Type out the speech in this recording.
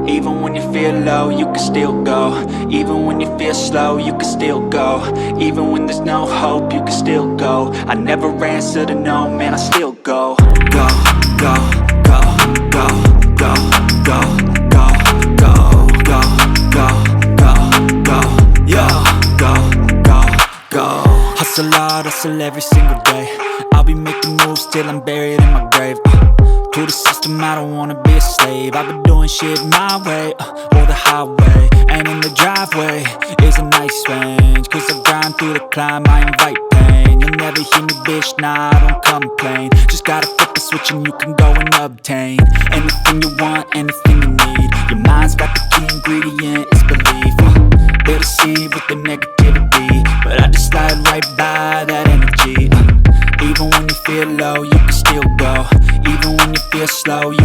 Even when you feel low, you can still go. Even when you feel slow, you can still go. Even when there's no hope, you can still go. I never answer to no, man, I still go. Go, go, go, go, go, go, go, go, go, go, go, go, yo, go, go, go. Hustle hard, hustle every single day. I'll be making moves till I'm buried in my grave. To the system, I don't wanna be a slave. I've been doing shit my way, or the highway. And in the driveway is a nice range, cause I grind through the climb, I invite pain. You'll never hear me, bitch, nah, I don't complain. Just gotta flip the switch and you can go and obtain anything you want, anything you need. Your mind's got the key ingredient, it's belief. They deceive with the negativity, but I just slide right by that energy. Even when you feel low, you can still go. Even when you feel slow, you